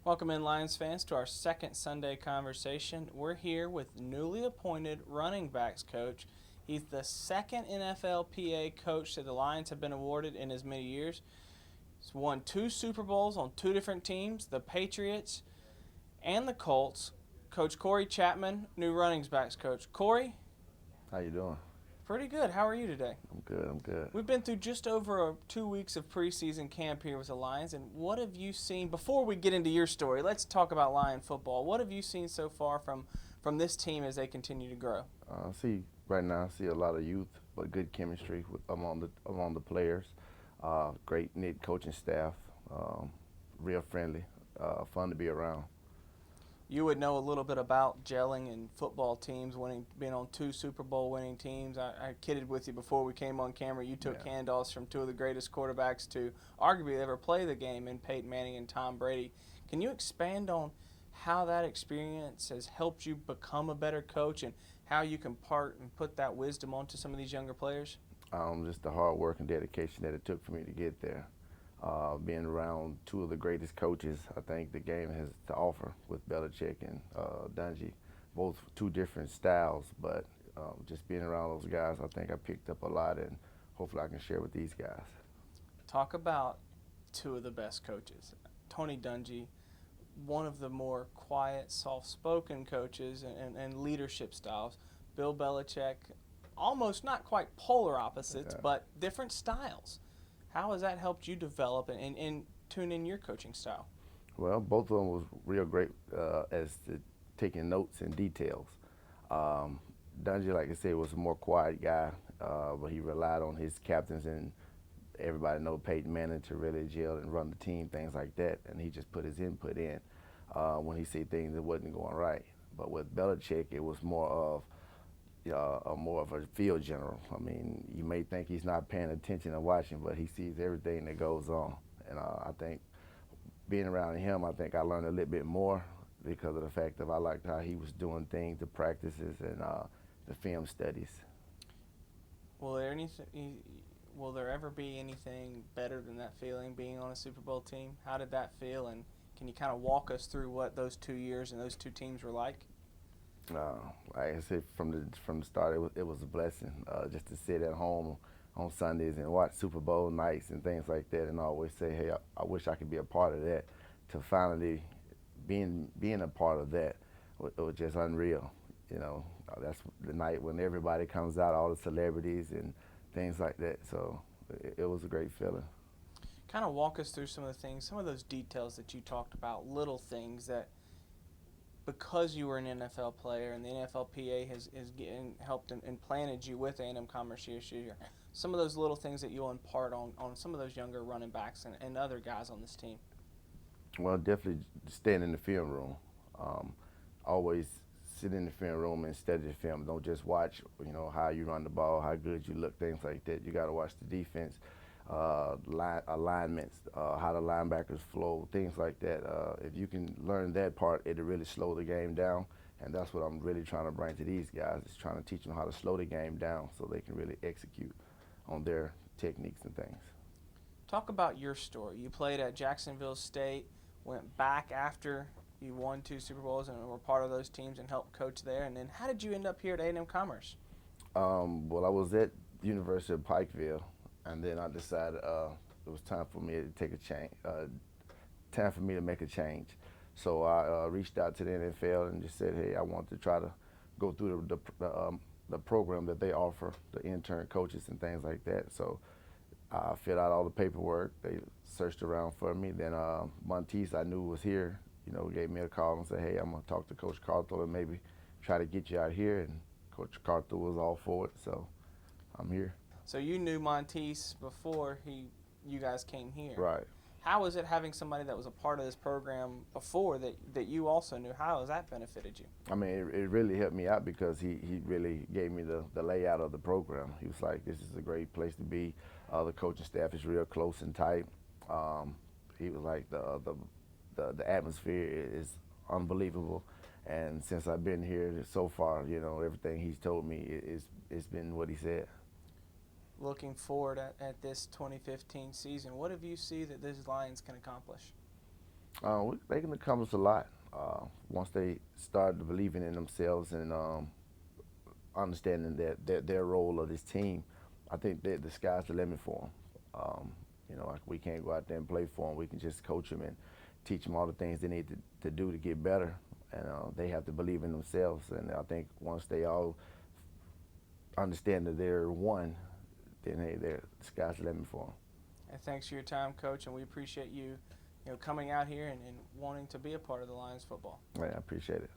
Welcome in, Lions fans, to our second Sunday conversation. We're here with newly appointed running backs coach. He's the second NFLPA coach that the Lions have been awarded in as many years. He's won 2 Super Bowls on 2 different teams, the Patriots and the Colts. Coach Kory Chapman, new running backs coach. Kory, How you doing? pretty good. How are you today? I'm good. I'm good. We've been through just over 2 weeks of preseason camp here with the Lions, and what have you seen? Before we get into your story, let's talk about Lion football. What have you seen so far from this team as they continue to grow? See right now, I see a lot of youth, but good chemistry among the players. Great knit coaching staff. Real friendly. Fun to be around. You would know a little bit about gelling in football teams, being on 2 Super Bowl winning teams. I kidded with you before we came on camera. You took handoffs from two of the greatest quarterbacks to arguably ever play the game in Peyton Manning and Tom Brady. Can you expand on how that experience has helped you become a better coach and how you can part and put that wisdom onto some of these younger players? Just the hard work and dedication that it took for me to get there. Being around two of the greatest coaches, I think the game has to offer with Belichick and Dungy, both two different styles. But just being around those guys, I think I picked up a lot, and hopefully I can share with these guys. Talk about two of the best coaches. Tony Dungy, one of the more quiet, soft-spoken coaches and leadership styles. Bill Belichick, almost not quite polar opposites, but different styles. How has that helped you develop and tune in your coaching style? Well, both of them was real great as to taking notes and details. Dungy, like I said, was a more quiet guy, but he relied on his captains and everybody know Peyton Manning to really gel and run the team, things like that, and he just put his input in when he said things that wasn't going right. But with Belichick, it was more of a field general. I mean, you may think he's not paying attention and watching, but he sees everything that goes on. And I think being around him, I think I learned a little bit more because of the fact that I liked how he was doing things, the practices, and the film studies. Will there ever be anything better than that feeling, being on a Super Bowl team? How did that feel, and can you kind of walk us through what those 2 years and those two teams were like? Like I said, from the start, it was a blessing just to sit at home on Sundays and watch Super Bowl nights and things like that, and always say, hey, I wish I could be a part of that. To finally being a part of that, it was just unreal. You know, that's the night when everybody comes out, all the celebrities and things like that. So it was a great feeling. Kind of walk us through some of the things, some of those details that you talked about, little things that, because you were an NFL player and the NFLPA has helped and planted you with A&M Commerce this year, some of those little things that you'll impart on some of those younger running backs and other guys on this team? Well, definitely staying in the film room. Always sit in the film room and study the film. Don't just watch, how you run the ball, how good you look, things like that. You got to watch the defense, alignments, how the linebackers flow, things like that. If you can learn that part, it'll really slow the game down. And that's what I'm really trying to bring to these guys, is trying to teach them how to slow the game down so they can really execute on their techniques and things. Talk about your story. You played at Jacksonville State, went back after you won 2 Super Bowls and were part of those teams and helped coach there. And then how did you end up here at A&M Commerce? Well, I was at University of Pikeville, and then I decided it was time for me to take a change, time for me to make a change. So I reached out to the NFL and just said, hey, I want to try to go through the program that they offer, the intern coaches and things like that. So I filled out all the paperwork. They searched around for me. Then Monty, I knew was here, gave me a call and said, hey, I'm going to talk to Coach Carthel and maybe try to get you out here. And Coach Carthel was all for it, so I'm here. So you knew Monteith before you guys came here. Right. How was it having somebody that was a part of this program before that you also knew? How has that benefited you? I mean, it really helped me out because he really gave me the layout of the program. He was like, this is a great place to be. The coaching staff is real close and tight. He was like, the atmosphere is unbelievable. And since I've been here so far, everything he's told me it's been what he said. Looking forward at this 2015 season, what have you see that these Lions can accomplish? They can accomplish a lot once they start believing in themselves and understanding their role of this team. I think that the sky's the limit for them. Like we can't go out there and play for them. We can just coach them and teach them all the things they need to do to get better. And they have to believe in themselves. And I think once they all understand that they're one, then hey, the sky's the limit for them. And thanks for your time, Coach, and we appreciate you, coming out here and wanting to be a part of the Lions football. Right, I appreciate it.